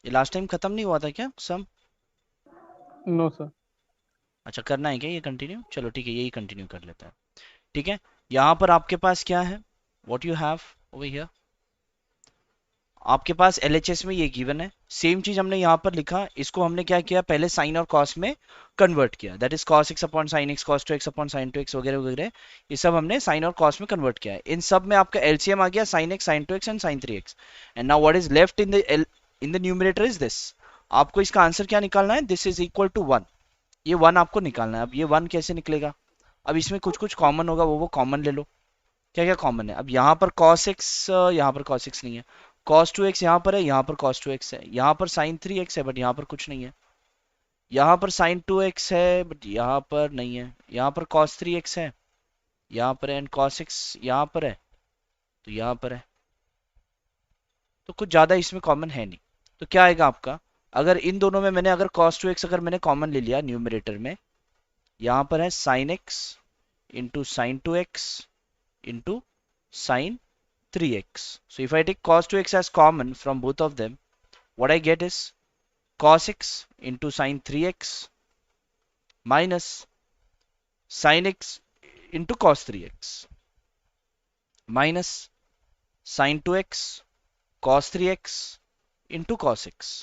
ये last time खत्म नहीं हुआ था क्या सम? No sir. अच्छा, करना है क्या ये कंटिन्यू? चलो ठीक है, यही कंटिन्यू कर लेता है। ठीक है, यहाँ पर आपके पास क्या है? What you have over here, आपके पास एलएचएस में ये गिवन है। सेम चीज हमने यहाँ पर लिखा, इसको हमने क्या किया, पहले साइन और कॉस में कन्वर्ट किया। That is cos x upon sine x, cos two x upon sine two x वगैरह वगैरह। ये सब हमने साइन और कॉस में कन्वर्ट किया है। इन सब में आपका एलसीएम आ गया sine x, sine two x and sine three x. And now what is left in the numerator is this. आपको इसका आंसर क्या निकालना है? This is equal to one. ये वन आपको निकालना है। अब ये वन कैसे निकलेगा? अब इसमें कुछ कुछ कॉमन होगा, वो कॉमन ले लो। क्या क्या कॉमन है? अब यहाँ पर cos x, यहाँ पर cos x नहीं है। cos 2x यहाँ पर है, यहाँ पर cos 2x है। यहाँ पर sin 3x है बट यहाँ पर कुछ नहीं है। यहाँ पर sin 2x है बट यहाँ पर नहीं है। यहाँ पर cos 3x है, यहाँ पर है। एंड cos x यहाँ पर है, तो यहाँ पर है। तो कुछ ज्यादा इसमें कॉमन है नहीं। तो क्या आएगा आपका? अगर इन दोनों में मैंने अगर cos 2x अगर मैंने कॉमन ले लिया न्यूमरेटर में, यहाँ पर है sin x into sine 2x into sine 3x. So if I take cos 2x as common from both of them, what I get is cos x into sin 3x minus sin x into cos 3x minus sin 2x cos 3x into cos x.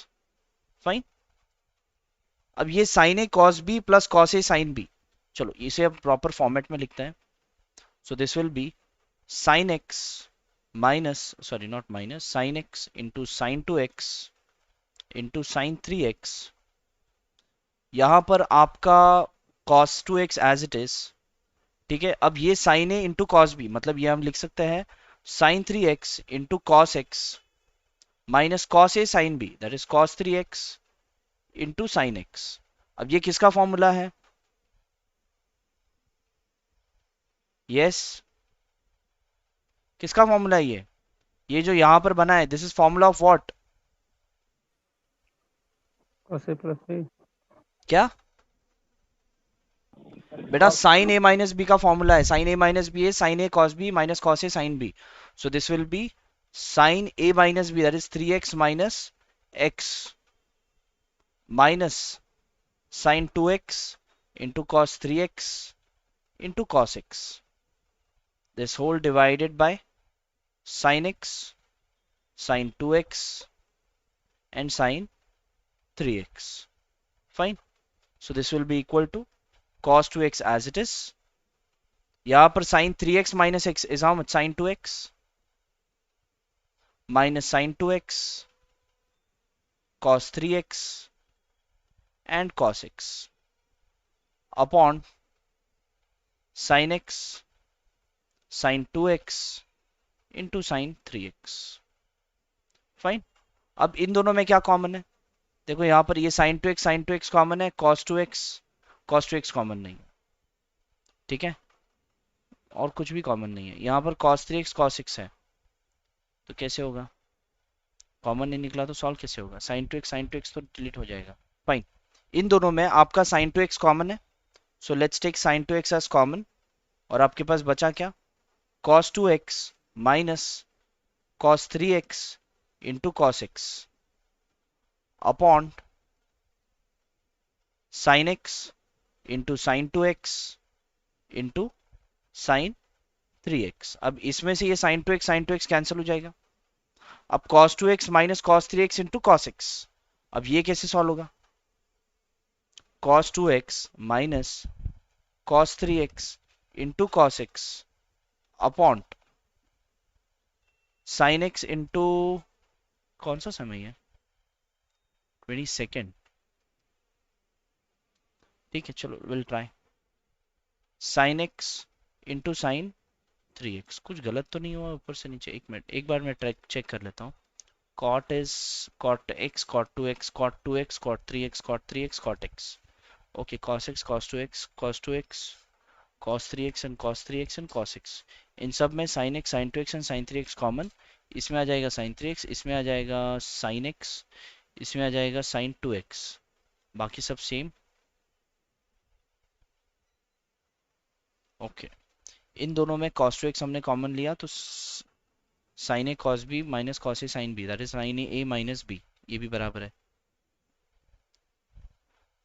Fine. अब ये sin a cos b plus cos a sin b, चलो इसे अब proper format में लिखते हैं। सो this will B sin x minus, sorry not minus, sin x into sin 2x into sin 3x। यहां पर आपका cos 2x as it is. ठीक है, अब ये sin a into cos b, मतलब ये हम लिख सकते हैं sin 3x into cos x minus cos a sine b, that is cos 3x into sine x. अब ये किसका फॉर्मूला है? यस, किसका फॉर्मूला है ये जो यहां पर बना है, this is formula of what? Cos a plus b. क्या बेटा? साइन ए माइनस बी का फॉर्मूला है। साइन ए माइनस बी है sine a cos b minus cos a sine b. So this will be sine a minus b, that is 3x minus x minus sin 2x into cos 3x into cos x, this whole divided by sin x, sin 2x and sin 3x. Fine. So this will be equal to cos 2x as it is. यहाँ पर sin 3x minus x is how much? Sin 2x minus sin 2x cos 3x and cos x upon sin x sin 2x into sin 3x. Fine. अब इन दोनों में क्या common है? देखो यहाँ पर ये sin 2x कॉमन है, cos 2x कॉमन नहीं है। ठीक है, और कुछ भी कॉमन नहीं है। यहाँ पर cos 3x है, तो कैसे होगा? कॉमन नहीं निकला तो सॉल्व कैसे होगा? sin 2x तो डिलीट हो जाएगा। फाइन। इन दोनों में आपका sin 2x कॉमन है, so let's take sin 2x as common. और आपके पास बचा क्या? cos 2x minus cos 3x into cos x upon sin x into sin 2x into sin 3x। अब इसमें से ये sin 2x कैंसिल हो जाएगा। अब cos 2x minus cos 3x into cos x। अब ये कैसे सॉल्व होगा? cos 2x minus cos 3x into cos x upon sin x into, कौन सा समय है? 22nd। ठीक है, चलो will try. sin x into sin 3x, कुछ गलत तो नहीं हुआ ऊपर से नीचे? एक मिनट, एक बार मैं ट्रैक चेक कर लेता हूँ। cot is cot x cot 2x cot 2x cot 3x cot 3x cot x. Okay, cos x cos 2x cos 2x cos 3x and cos 3x and cos x। इन सब में sin x sin 2x and sin 3x common. इसमें आ जाएगा sin 3x, इसमें आ जाएगा sin x, इसमें आ जाएगा sin 2x। बाकी सब सेम। ओके, इन दोनों में cos 2x हमने कॉमन लिया तो sin a cos b minus cos a sin b, that is sin a minus b। ये भी बराबर है।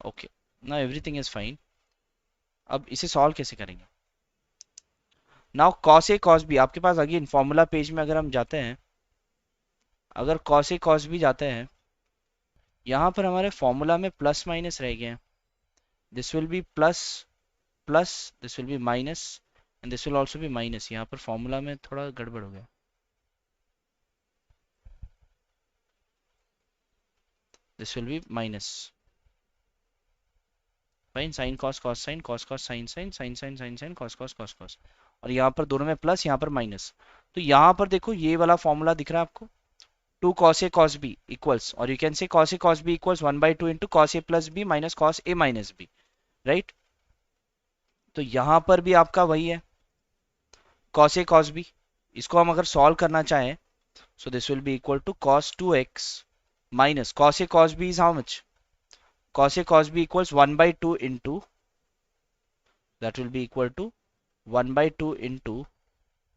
Okay, now everything is fine. अब इसे सॉल्व कैसे करेंगे? Now cos A cos B आपके पास अगेन फॉर्मूला पेज में अगर हम जाते हैं, अगर कॉस ए कॉस बी जाते हैं, यहाँ पर हमारे फॉर्मूला में प्लस माइनस रह गए हैं। This will be plus plus, this will be minus and this will also be minus. यहाँ पर फॉर्मूला में थोड़ा गड़बड़ हो गया। This will be minus, fine, sine cos cos sine, cos cos sine sine, sine sine sine sine, cos cos cos cos, और यहाँ पर दोनों में प्लस, यहाँ पर माइनस। तो यहाँ पर देखो ये वाला फॉर्मूला दिख रहा है आपको, 2 cos a cos b equals, और you can say cos a cos b equals 1/2 into cos a plus b minus cos a minus b, right? तो यहाँ पर भी आपका वही है, cos a cos b। इसको हम अगर सॉल्व करना चाहें, so this will be equal to cos 2x minus cos a cos b is how much? Cos a cos b equals 1/2 into, that will be equal to 1/2 into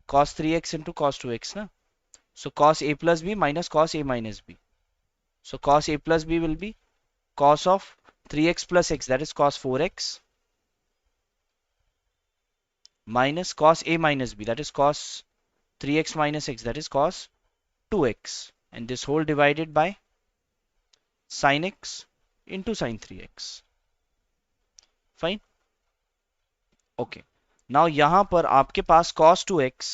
cos 3x into cos 2x na? So cos a plus b minus cos a minus b. So cos a plus b will be cos of 3x plus x, that is cos 4x, minus cos a minus b, that is cos 3x minus x, that is cos 2x, and this whole divided by sin x into sin 3x. Fine. Okay. Now यहां पर आपके पास cos 2x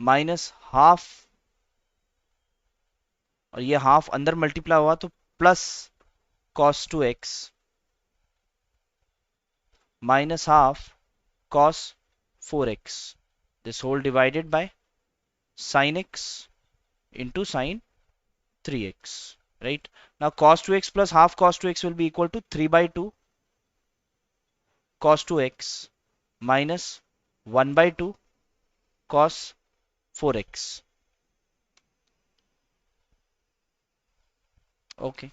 minus half, और ये half अंदर multiply हुआ तो plus cos 2x minus half cos 4x, this whole divided by sin x into sin 3x, right? Now cos 2x plus half cos 2x will be equal to 3/2 cos 2x minus 1/2 cos 4x. Okay,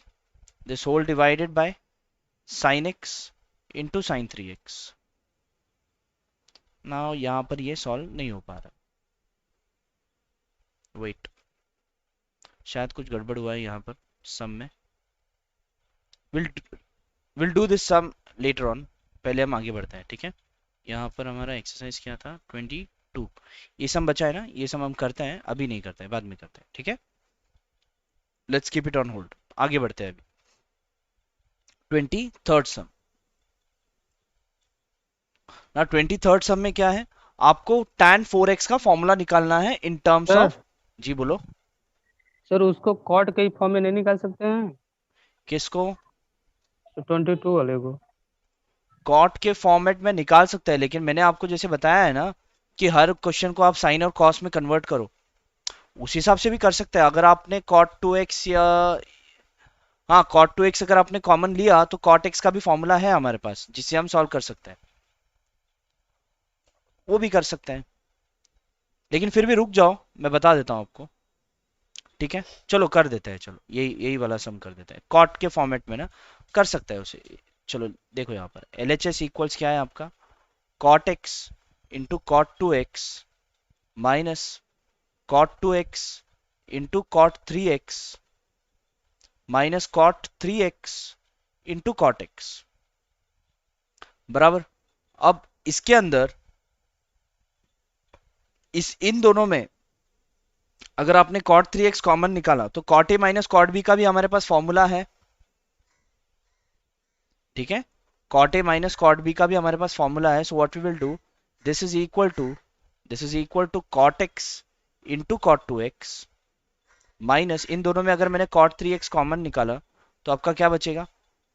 this whole divided by sin x into sin 3x. Now यहाँ पर ये solve नहीं हो पा रहा, wait, शायद कुछ गड़बड़ हुआ है यहाँ पर सम में। Will do this sum later on, पहले हम आगे बढ़ते हैं, ठीक है? यहाँ पर हमारा एक्सरसाइज क्या था, 22। ये सम बचा है ना, ये सम हम करते हैं, अभी नहीं करते हैं, बाद में करते हैं, ठीक है? Let's keep it on hold, आगे बढ़ते हैं अभी। 23rd सम। ना 23rd सम में क्या है, आपको tan 4x का फॉर्मूला निकालना है इन टर्म्स सर ऑफ, जी बोलो। सर उसको कॉट के फॉर्म में नहीं निकाल सकते हैं? किसको? तो 22 वाले को। कॉट के फॉर्मेट में निकाल सकते हैं, लेकिन मैंने आपको जैसे बताया है ना कि हर क्वेश्चन को आप साइन और कॉस में कन्वर्ट करो, उस हिसाब से भी कर सकते हैं। अगर आपने cot 2x या, हाँ cot 2x अगर आपने कॉमन लिया तो cot x का भी फॉर्मूला है हमारे पास जिससे हम सॉल्व कर सकते हैं, वो भी कर सकते हैं। लेकिन फिर भी रुक जाओ, मैं बता देता हूँ आपको, ठीक है? चलो कर देते हैं, चलो यही यही वाला सम कर देते हैं कॉट के फॉर्मेट में ना, कर सकता है उसे। चलो देखो यहाँ पर LHS इक्वल्स क्या है आपका, cot x into cot 2x minus cot 2x into cot 3x minus cot 3x into cot x, बराबर। अब इसके अंदर इन दोनों में अगर आपने cot 3x कॉमन निकाला तो cot a minus cot b का भी हमारे पास फॉर्मूला है, ठीक है? cot a minus cot b का भी हमारे पास फॉर्मूला है। So what we will do, this is equal to cot x into cot 2x minus, इन दोनों में अगर मैंने cot 3x कॉमन निकाला तो आपका क्या बचेगा,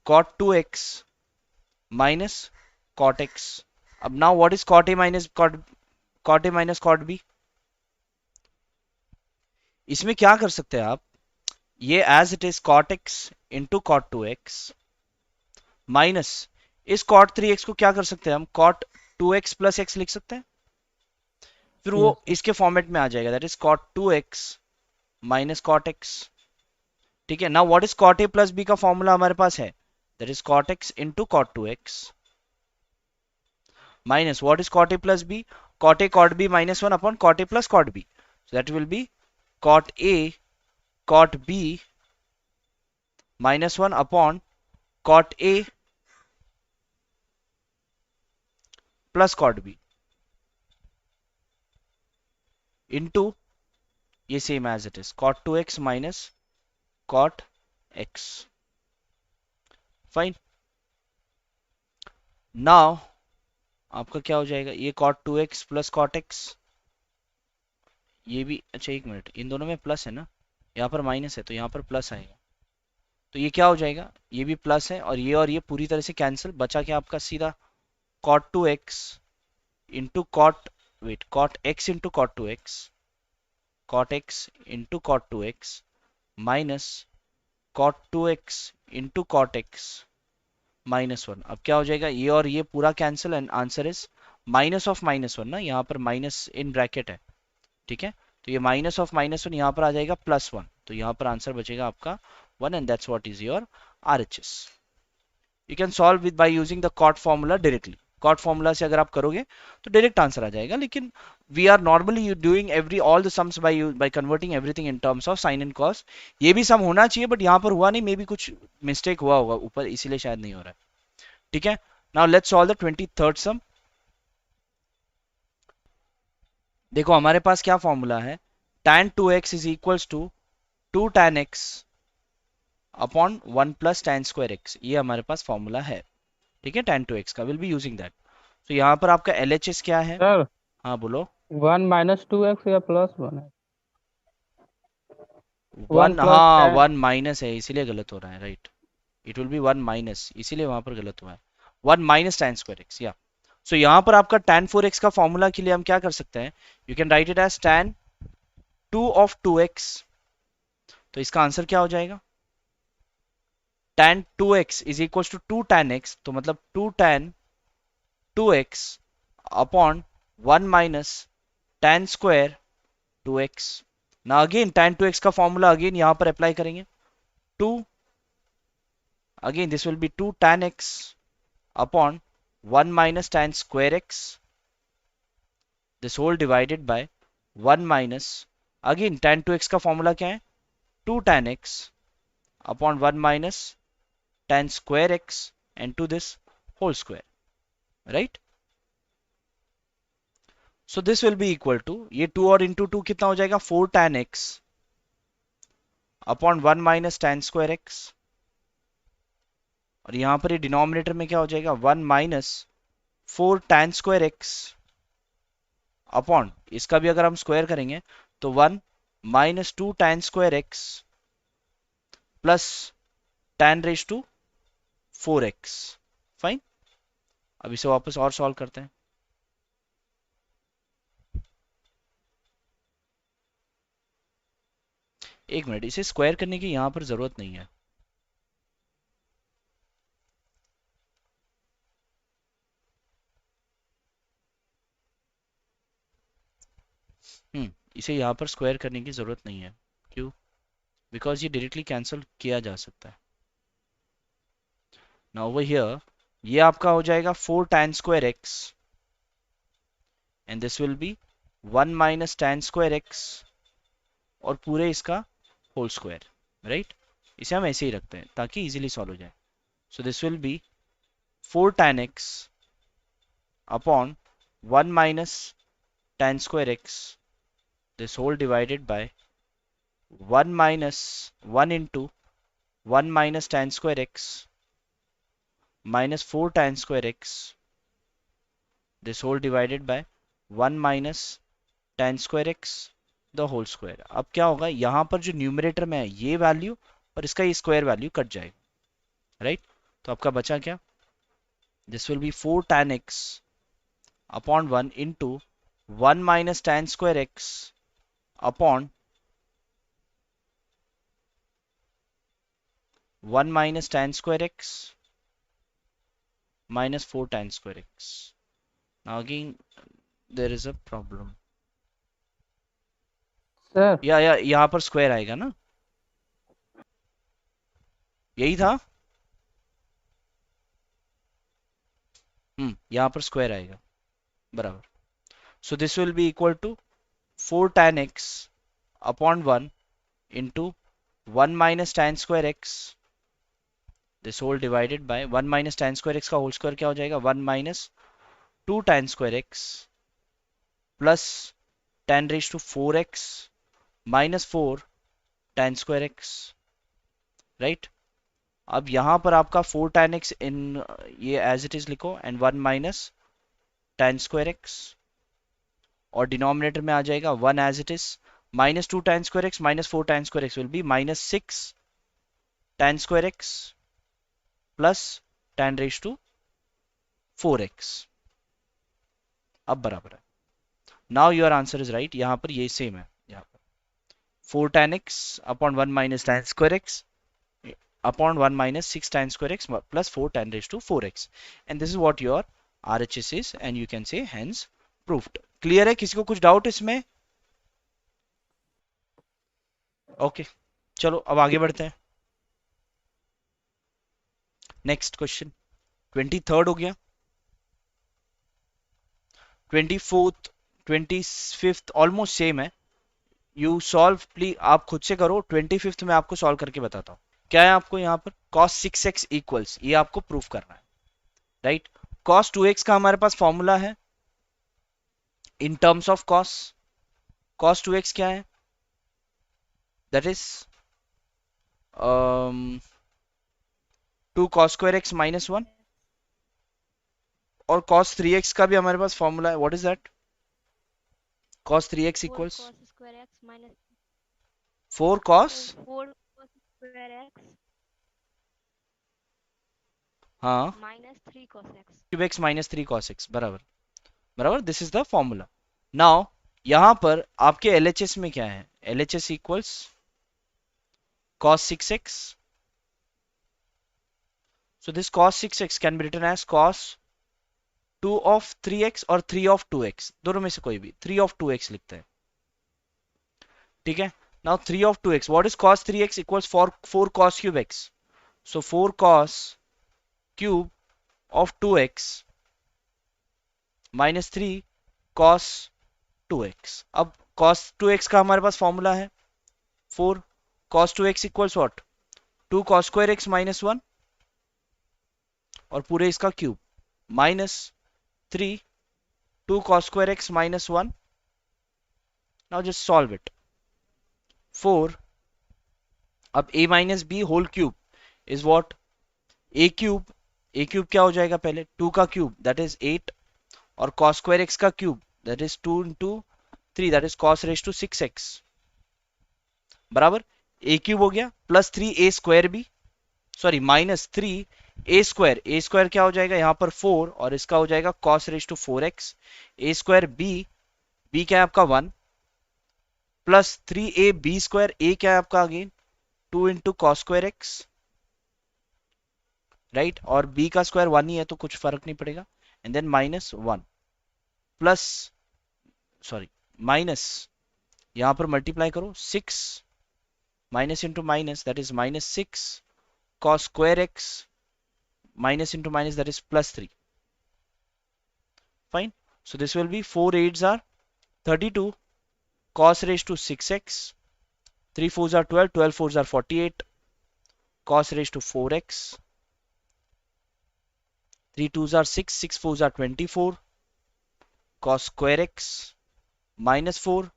cot 2x minus cot x। अब now what is cot a minus cot b? इसमें क्या कर सकते हैं आप, ये as it is cot x into cot 2x minus इस cot 3x को क्या कर सकते हैं हम, cot 2x प्लस x लिख सकते हैं, फिर वो इसके फॉर्मेट में आ जाएगा, that is cot 2x minus cot x, ठीक है? Now what is cot a plus b का फॉर्मूला हमारे पास है, that is cot x into cot 2x minus what is cot a plus b, cot a cot b minus 1 upon cot a plus cot b, so that will be cot a cot b -1 upon cot A plus cot B into ये same as it is cot 2x minus cot x. Fine. Now आपका क्या हो जाएगा, ये cot 2x plus cot x, ये भी, अच्छा एक मिनट, इन दोनों में प्लस है ना, यहाँ पर माइनस है तो यहाँ पर प्लस आएगा, तो ये क्या हो जाएगा, ये भी प्लस है और ये पूरी तरह से कैंसिल, बचा क्या आपका सीधा cot 2x into cot, wait, cot x into cot x into cot 2x minus cot 2x into cot x -1. अब क्या हो जाएगा, ये और ये पूरा कैंसिल एंड आंसर इज -1 ना, यहाँ पर माइनस इन ब्रैकेट है, ठीक है, तो ये -1 यहाँ पर आ जाएगा +1, तो यहाँ पर आंसर बचेगा आपका 1 and that's what is your RHS. You can solve with by using the cot formula directly. Cot formula से अगर आप करोगे तो डायरेक्ट आंसर आ जाएगा, लेकिन we are normally doing every all the sums by converting everything in terms of sine and cos. ये भी सम होना चाहिए बट यहाँ पर हुआ नहीं, मे बी कुछ मिस्टेक हुआ होगा ऊपर, इसीलिए शायद नहीं हो रहा है, ठीक है. Now let's solve the 23rd sum. देखो हमारे पास क्या फॉर्मूला है, tan 2x is equals to 2 tan x upon 1 plus tan square x, ये हमारे पास फॉर्मूला है, ठीक है, tan 2x का. Will be using that. तो यहाँ पर आपका LHS क्या है, सर हाँ बोलो. 1 - 2x या +1 है? 1 1, प्लस हाँ टेन 1 माइनस है इसीलिए गलत हो रहा है, right. It will be 1 minus, इसीलिए वहां पर गलत हुआ है. 1 माइनस tan स्क्वायर x, या सो यहाँ पर आपका tan 4x का फॉर्मूला के लिए हम क्या कर सकते हैं, you can write it as tan 2 of 2x. तो इसका आंसर क्या हो जाएगा, tan 2x is equal to 2 tan x, तो मतलब 2 tan 2x upon 1 minus tan square 2x. ना अगेन tan 2x का फॉर्मूला अगेन यहाँ पर अप्लाई करेंगे, 2, again this will be 2 tan x upon 1 minus tan square x, this whole divided by 1 minus, again tan 2x का formula क्या है, 2 tan x upon 1 minus tan square x and to this whole square, right. So this will be equal to, ये 2 और into 2 कितना हो जाएगा, 4 tan x upon 1 minus tan square x, और यहां पर ये डिनोमिनेटर में क्या हो जाएगा, 1 minus 4 tan square x upon, इसका भी अगर हम स्क्वायर करेंगे तो 1 minus 2 tan square x plus tan raise to 4x. Fine. अब इसे वापस और सॉल्व करते हैं. एक मिनट, इसे स्क्वायर करने की यहां पर जरूरत नहीं है. इसे यहां पर स्क्वायर करने की जरूरत नहीं है. क्यों, बिकॉज ये डायरेक्टली कैंसिल किया जा सकता है. नाउ ओवर हियर ये आपका हो जाएगा 4 tan square x and this will B 1 minus tan square x और पूरे इसका होल स्क्वायर, राइट. इसे हम ऐसे ही रखते हैं ताकि इजीली सॉल्व हो जाए. सो this will B 4 tan x upon 1 minus tan square x, this whole divided by 1 minus 1 into 1 minus tan square x minus 4 tan square x, this whole divided by 1 minus tan square x the whole square. अब क्या होगा, यहां पर जो numerator में है ये value और इसका ये स्क्वायर वैल्यू कट जाएगा, राइट. तो आपका बचा क्या, this will B 4 tan x upon 1 into 1 minus tan square x upon 1 minus tan square x minus 4 tan square x. Now again there is a problem. Sir. या यहाँ पर square आएगा ना, यही था. यहाँ पर स्क्वायर आएगा, बराबर. So this will be equal to 4 tan x upon 1 into 1 minus tan square x this whole divided by 1 minus tan square x का होल स्क्वायर क्या हो जाएगा, 1 minus 2 tan square x plus tan raise to 4x minus 4 tan square x, right. अब यहां पर आपका 4 tan x in ये as it is लिखो and 1 minus tan square x, और डिनोमिनेटर में आ जाएगा 1 as it is, minus 2 tan square x minus 4 tan square x will be minus 6 tan square x plus tan raise to 4x। अब बराबर है, now your answer is right, यहां पर ये सेम है, यहाँ पर 4 tan x upon 1 minus tan square x upon 1 minus 6 tan square x plus 4 tan raised to 4x, and this is what your RHS is, and you can say hence proved। Clear है, किसी को कुछ doubt इसमें? Okay चलो अब आगे बढ़ते हैं। नेक्स्ट क्वेश्चन 23rd हो गया, 24th 25th ऑलमोस्ट सेम है। यू सॉल्व प्लीज, आप खुद से करो, 25th में आपको सॉल्व करके बताता हूँ। क्या है आपको यहाँ पर cos 6x इक्वल्स, ये आपको प्रूफ करना है, राइट। cos 2x का हमारे पास फॉर्मूला है इन टर्म्स ऑफ cos 2x क्या है, that is 2 cos square x minus 1, और cos 3x का भी हमारे पास फॉर्मूला है, what is that, cos 3x 4 equals cos square x minus 4 cos, 4 cos square x हाँ minus 3 cos x। Cube x minus 3 cos x, बराबर बराबर, this is the formula. Now यहां पर आपके LHS में क्या है, LHS equals cos 6x, so this cos 6x can be written as cos 2 of 3x और 3 of 2x, दोनों में से कोई भी, 3 of 2x लिखते हैं, ठीक है। Now 3 of 2x, what is cos 3x equals 4 cos cube x, so 4 cos cube of 2x minus 3 cos 2x। अब cos 2x का हमारे पास फॉर्मूला है 4 cos 2x equals what, 2 cos square x minus 1 और पूरे इसका cube minus 3 2 cos square x minus 1। Now just solve it, 4 अब a minus b whole cube is what, a cube क्या हो जाएगा, पहले 2 का क्यूब दैट इज 8 और cos square x का cube that is 2 into 3 that is cos raised to 6x, बराबर a cube हो गया plus 3a square b, sorry minus 3a square क्या हो जाएगा यहाँ पर 4 और इसका हो जाएगा cos raised to 4x, a square b क्या है आपका 1 प्लस 3ab स्क्वायर, a क्या है आपका again 2 into cos square x, right, और b का स्क्वायर 1 ही है तो कुछ फर्क नहीं पड़ेगा, and then minus 1 plus sorry minus, यहां पर मल्टीप्लाई करो 6 minus into minus that is minus 6 cos square x minus into minus that is plus 3, fine, so this will be 4 8s are 32 cos raised to 6x, 3 4s are 12, 12 4s are 48 cos raised to 4x, 3 2s are 6, 6 4s are 24 cos square x minus 4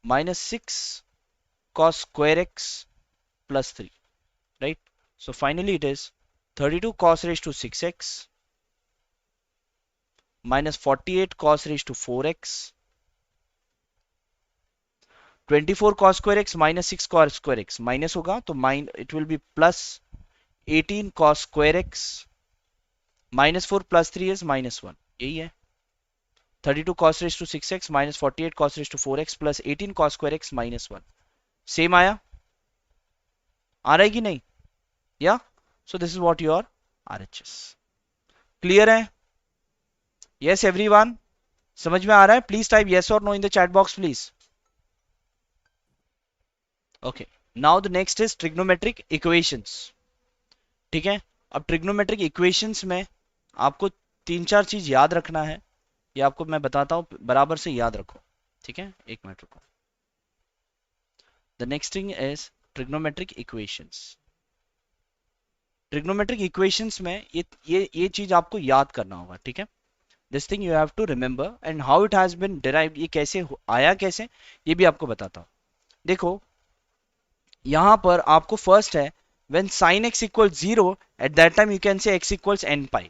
minus 6 cos square x plus 3, right, so finally it is 32 cos raised to 6x minus 48 cos raised to 4x, 24 cos square x minus 6 cos square x minus होगा तो it will be plus 18 cos square x minus 4 plus 3 is minus 1, यही है 32 cos raised to 6x minus 48 cos raised to 4x plus 18 cos square x minus 1, same आया, आ रहा है कि नहीं, या सो this is what your RHS। Clear है, yes everyone, समझ में आ रहा है, प्लीज टाइप यस और no in the chat box please. Okay now the next is trigonometric equations, ठीक है। अब ट्रिग्नोमेट्रिक इक्वेशंस में आपको 3 4 चीज याद रखना है, ये आपको मैं बताता हूं, बराबर से याद रखो, ठीक है, एक मिनट रुको। The next thing is trigonometric equations, trigonometric equations में ये चीज आपको याद करना होगा, ठीक है। This thing you have to remember and how it has been derived, ये कैसे आया कैसे, ये भी आपको बताता हूँ। देखो यहां पर आपको फर्स्ट है when sin x equals 0 at that time you can say x equals n pi।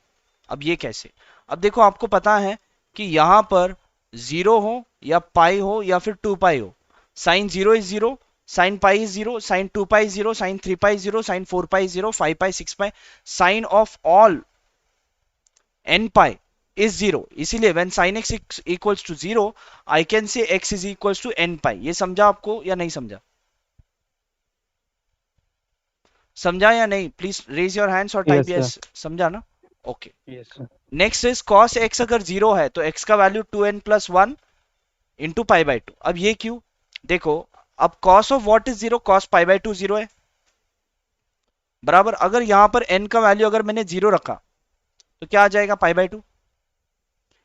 अब ये कैसे, अब देखो आपको पता है कि यहां पर 0 हो या पाई हो या फिर 2 पाई हो, sin 0 is 0, sin pi is 0, sin 2 pi is 0, sin 3 pi is 0, sin 4 pi is 0, 5 pi, 6 pi, sin of all n pi is 0। इसीलिए when sin x equals to 0 I can say x is equals to n pi। ये समझा आपको या नहीं समझा, समझा या नहीं? प्लीज रेज योर हैंड्स और टाइप यस यस। समझा ना? Okay. Yes sir. Next is cos x अगर 0 है तो x का value 2n+1 into pi by 2। अब ये क्यों, देखो अब cos of what is 0, cos pi by 2 0 है बराबर। अगर यहां पर n का वैल्यू अगर मैंने 0 रखा तो क्या आ जाएगा, पाई बाई 2।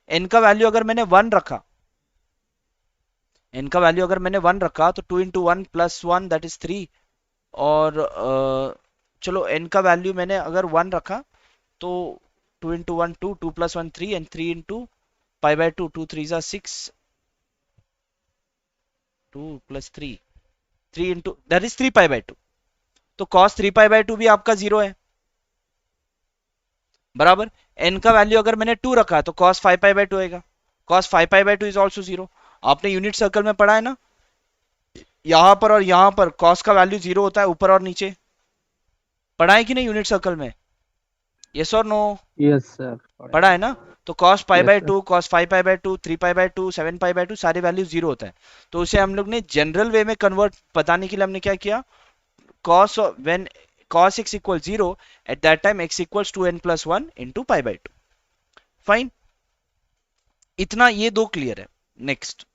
n का वैल्यू अगर मैंने 1 रखा, n का वैल्यू अगर मैंने 1 रखा तो 2 इंटू 1 प्लस 1 दैट इज 3। और चलो n का वैल्यू मैंने अगर 1 रखा तो 2 into 1 2, 2 plus 1 3 and 3 into pi by 2, 2 3 जा 6, 2 plus 3, 3 into that is 3 pi by 2। तो cos 3 पाई बाई 2 भी आपका 0 है बराबर। n का वैल्यू अगर मैंने 2 रखा तो cos 5 पाई बाई 2 आएगा, cos 5 pi by 2 is also 0। आपने यूनिट सर्कल में पढ़ा है ना, यहां पर और यहां पर cos का वैल्यू 0 होता है ऊपर और नीचे, पढ़ा है कि नहीं यूनिट सर्कल में, यस और नो? Yes sir. पढ़ा है ना। तो cos pi Yes, by sir. 2, cos 5 pi by 2, 3 pi by 2, 7 pi by 2 सारे वैल्यू 0 होता है। तो उसे हम लोग ने जनरल वे में कन्वर्ट बताने के लिए हमने क्या किया, cos when cos x equals 0 at that time x equals 2n+1 into pi by 2। Fine, इतना ये दो क्लियर है। Next,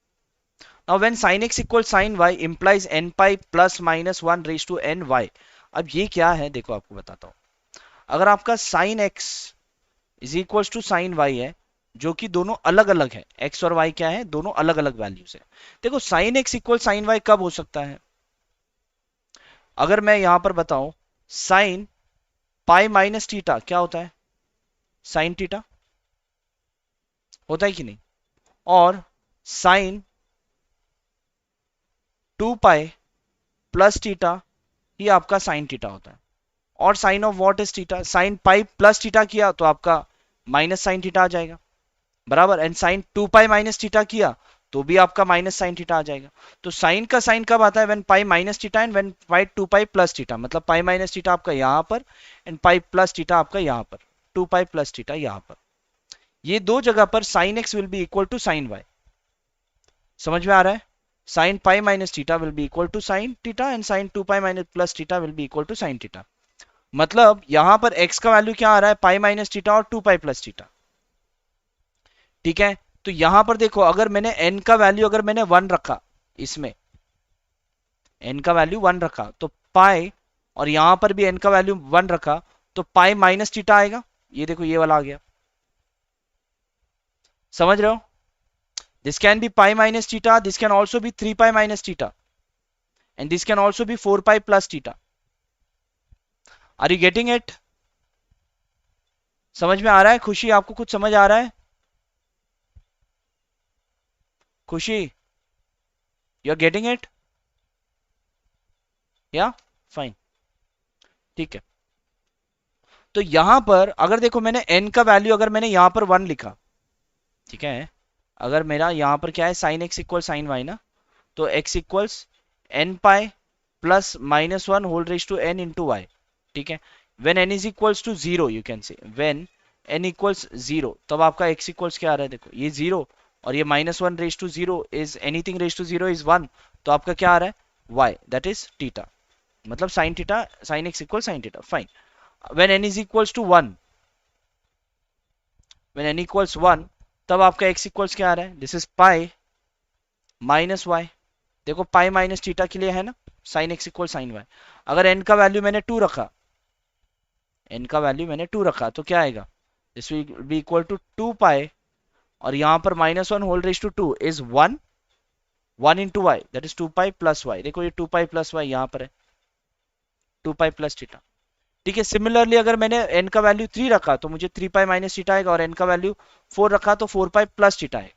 now when sin x equals sin y implies n pi plus minus 1 raised to n y। अब ये क्या है देखो आपको बताता हूं। अगर आपका sin x is equals to sin y है, जो कि दोनों अलग अलग है, x और y क्या है, दोनों अलग अलग वैल्यूज है। देखो sin x equals sin y कब हो सकता है, अगर मैं यहां पर बताऊं sin पाई माइनस थीटा क्या होता है, sin थीटा होता है कि नहीं, और sin 2 पाई प्लस थीटा ही आपका sin थीटा होता है। और sine of what is theta, sine pi plus theta किया तो आपका माइनस साइन थीटा आ जाएगा बराबर। And sine 2 pi minus theta किया तो भी आपका माइनस साइन थीटा आ जाएगा। तो साइन का साइन कब आता है, when pi minus theta and when pi 2 pi plus theta, मतलब पाई माइनस थीटा आपका यहां पर एंड पाई प्लस थीटा आपका यहां पर, 2 पाई प्लस थीटा यहां पर। ये दो जगह पर sine x will be equal to sine y. समझ में आ रहा है, sine pi minus theta will be equal to sine theta and sine 2 pi minus plus theta will be equal to sine theta. मतलब यहां पर x का value क्या आ रहा है, पाई माइनस थीटा और 2 पाई प्लस थीटा, ठीक है। तो यहां पर देखो अगर मैंने n का वैल्यू अगर मैंने 1 रखा, इसमें n का वैल्यू 1 रखा तो पाई, और यहां पर भी n का वैल्यू 1 रखा तो पाई माइनस थीटा आएगा। ये देखो ये वाला आ गया, समझ रहे हो? This can be pi minus theta, this can also be 3 pi minus theta and this can also be 4 pi plus theta. Are you getting it? समझ में आ रहा है? खुशी आपको कुछ समझ आ रहा है? खुशी, यू आर गेटिंग इट? या फाइन, ठीक है। तो यहां पर अगर देखो मैंने n का वैल्यू अगर मैंने यहां पर 1 लिखा, ठीक है, अगर मेरा यहां पर क्या है sine x equal sine y ना, तो x equals n pi plus minus 1 whole raise to n into y, ठीक है। When n is equals to 0 you can say when n equals 0 तब आपका x इक्वल्स क्या आ रहा है, देखो ये 0 और ये minus 1 raise to 0 is anything raise to 0 is 1, तो आपका क्या आ रहा है y, दैट इज थीटा, मतलब sine theta, sine x equal sine theta. Fine, when n is equals to 1, when n equals 1 तब आपका x इक्वल्स क्या आ रहा है, this is pi minus y। देखो पाई माइनस थीटा के लिए है ना sine x equal sine y। अगर n का वैल्यू मैंने 2 रखा, n का वैल्यू मैंने 2 रखा तो क्या आएगा, this will be equal to 2 pi, और यहां पर minus 1 whole raise to 2 is 1, 1 into y that is 2 pi plus y. देखो ये 2 पाई प्लस वाई यहां पर है, 2 पाई प्लस थीटा, ठीक है। सिमिलरली अगर मैंने n का वैल्यू 3 रखा तो मुझे 3 पाई माइनस थीटा आएगा, और n का वैल्यू 4 रखा तो 4 पाई प्लस थीटा है।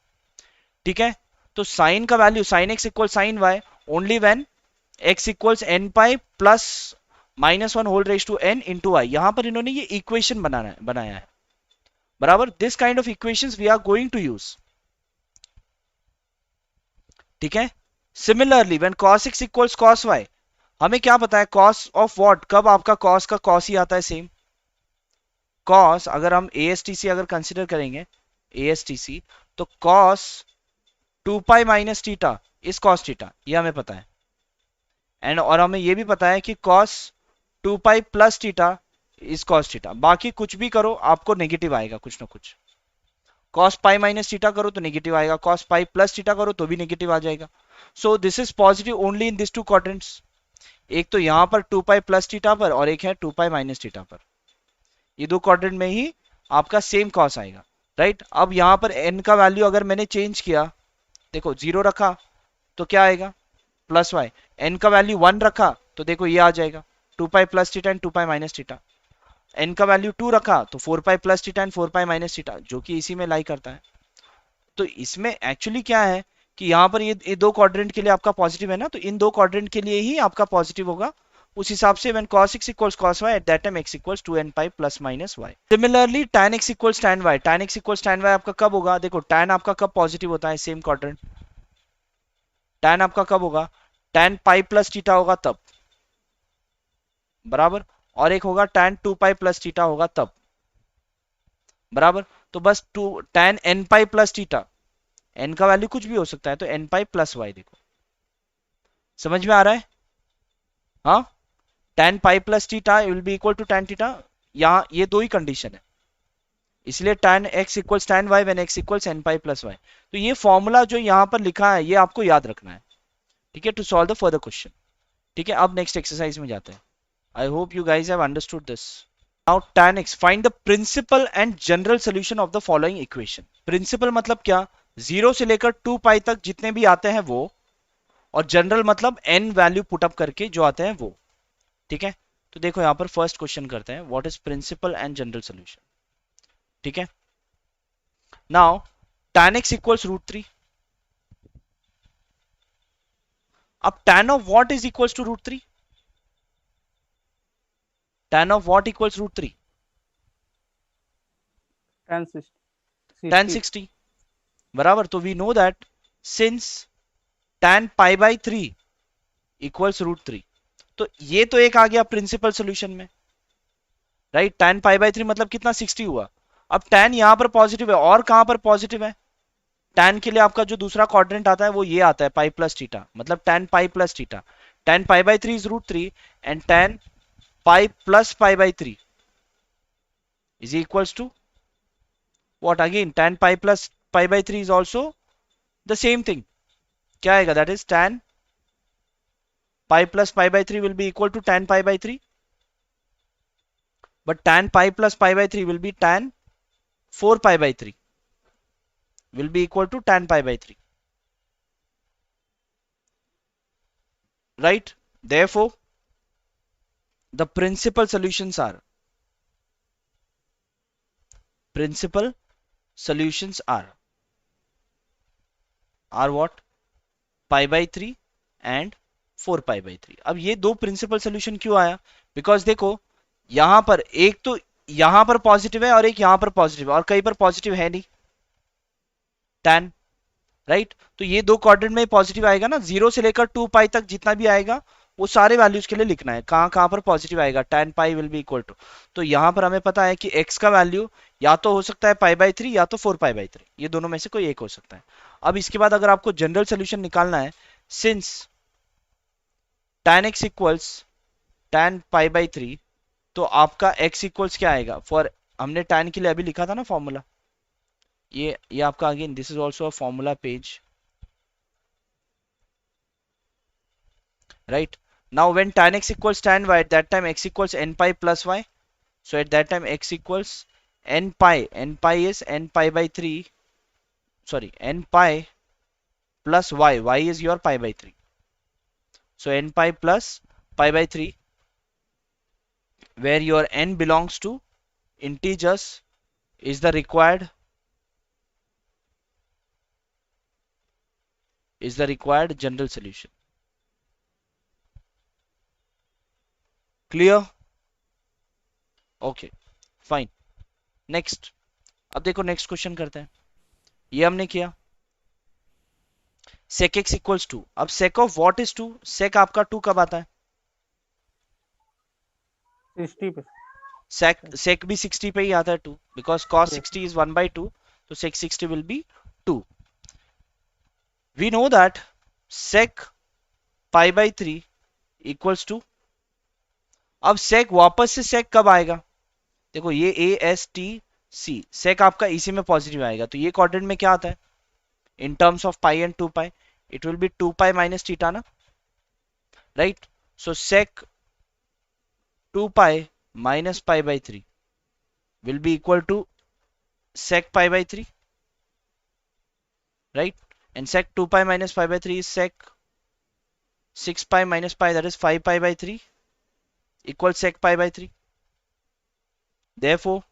ठीक है। तो साइन का value sine x equal sine y only when x equals n pi plus -1 whole raise to n into y. यहां पर इन्होंने ये इक्वेशन बनाया है बराबर। This kind of equations we are going to use. ठीक है। Similarly when cos x equals cos y, हमें क्या पता है cos ऑफ व्हाट, कब आपका cos का cos ही आता है सेम। cos अगर हम ASTC अगर कंसिडर करेंगे ASTC, तो cos 2 pi minus theta is cos theta, ये हमें पता है। एंड और हमें ये भी पता है कि cos 2 pi plus theta is cos theta. बाकी कुछ भी करो आपको नेगेटिव आएगा कुछ ना कुछ। cos पाई माइनस थीटा करो तो नेगेटिव आएगा, cos पाई प्लस थीटा करो तो भी नेगेटिव आ जाएगा। So this is positive only in this two quadrants. एक तो यहां पर 2 पाई प्लस थीटा पर, और एक है 2 पाई माइनस थीटा पर। ये दो क्वाड्रेंट में ही आपका सेम cos आएगा, राइट। अब यहां पर n का वैल्यू अगर मैंने चेंज किया, देखो 0 रखा तो क्या आएगा प्लस वाई, n का वैल्यू 1 रखा तो देखो ये आ जाएगा 2 pi plus theta and 2 pi minus theta. n का वैल्यू 2 रखा तो 4 pi plus theta and 4 pi minus theta, जो कि इसी में लाई करता है। तो इसमें एक्चुअली क्या है कि यहाँ पर ये दो क्वाड्रेंट के लिए आपका पॉजिटिव है ना, तो इन दो क्वाड्रेंट के लिए ही आपका पॉजिटिव होगा। उस हिसाब से when cos x equals cos y, at that time x equals 2n pi plus minus y. Similarly tan x equals tan y, tan x equals tan y आपका कब होगा, देखो tan आपका कब पॉजिटिव होता है सेम क्वाड्रेंट, tan आपका कब होगा, tan pi प्लस थीटा होगा तब बराबर, और एक होगा tan 2 pi प्लस थीटा होगा तब बराबर। तो बस tan n pi plus theta, n का वैल्यू कुछ भी हो सकता है, तो n pi प्लस y, देखो समझ में आ रहा है। हाँ, tan pi plus theta will be equal to tan theta, यहाँ ये दो ही कंडीशन है, इसलिए tan x equals tan y when x equals n pi plus y। तो ये फॉर्मूला जो यहाँ पर लिखा है ये आपको याद रखना है, ठीक है, to solve the further question. ठीक है, अब नेक्स्ट एक्सरसाइज में जाते हैं। I hope you guys have understood this. Now tan x, find the principal and general solution of the following equation. Principal मतलब क्या, 0 से लेकर 2 पाई तक जितने भी आते हैं वो, और जनरल मतलब n वैल्यू पुटअप करके जो आते हैं वो। ठीक है, तो देखो यहां पर फर्स्ट क्वेश्चन करते हैं, what is principal and general solution. ठीक है, नाउ tan x इक्वल्स √3। अब tan of what is equals to √3, tan of what equals √3, tan 60 बराबर। तो we know that since tan pi by 3 equals √3, तो ये तो एक आ गया प्रिंसिपल सोल्यूशन में, राइट। tan पाई बाई 3 मतलब कितना 60 हुआ। अब tan यहां पर पॉजिटिव है, और कहां पर पॉजिटिव है, tan के लिए आपका जो दूसरा क्वाड्रेंट आता है वो ये आता है पाई प्लस थीटा, मतलब tan pi plus theta. tan pi by 3 is √3 and tan pi plus pi by 3 is equals to what, again tan pi plus pi by 3 is also the same thing. क्या आएगा, that is tan pi plus pi by 3 will be equal to tan pi by 3, but tan pi plus pi by 3 will be tan 4 pi by 3 will be equal to tan pi by 3, right. Therefore the principal solutions are what, pi by 3 and 4 pi by 3। अब ये दो principal solution क्यों आया, because देखो यहां पर एक तो यहां पर पॉजिटिव है और एक यहां पर पॉजिटिव है, और कहीं पर पॉजिटिव है नहीं tan, राइट। तो ये दो क्वाड्रेंट में पॉजिटिव आएगा ना, 0 से लेकर 2 पाई तक जितना भी आएगा वो सारे वैल्यूज के लिए लिखना है, कहां कहां पर पॉजिटिव आएगा, tan pi will be equal to. तो यहां पर हमें पता है कि x का वैल्यू या तो हो सकता है पाई बाई 3 या तो 4 पाई बाई 3, ये दोनों में से कोई एक हो सकता है। अब इसके बाद अगर आपको जनरल सोल्यूशन निकालना है, since tan x equals tan pi by 3, तो आपका x इक्वल्स क्या आएगा, फॉर हमने tan के लिए अभी लिखा था ना फॉर्मूला, ये आपका again this is also a formula page, right. Now when tan x equals tan y, at that time x equals n pi plus y, so at that time x equals n pi is n pi by 3, sorry, n pi plus y is your pi by 3, so n pi plus pi by 3, where your n belongs to integers is the required general solution. Clear? Okay, fine. Next. अब देखो next question करते हैं. ये हमने किया. sec x equals 2. अब sec of what is 2? sec आपका 2 कब आता है? 60 पे sec भी 60 पे ही आता है 2, because cos Yes. 60 is 1 by 2, so sec 60 will be 2. We know that sec pi by 3 equals to, अब sec वापस से sec कब आएगा? देखो ये a s t c, sec आपका इसी में पॉजिटिव आएगा, तो ये क्वाड्रेंट में क्या आता है in terms of pi and 2 pi? It will be 2 pi minus theta ना, right? So sec 2 pi minus pi by 3 will be equal to sec pi by 3, right? And sec 2 pi minus pi by 3 is sec 6 pi minus pi, that is 5 pi by 3 equals sec pi by 3. Therefore,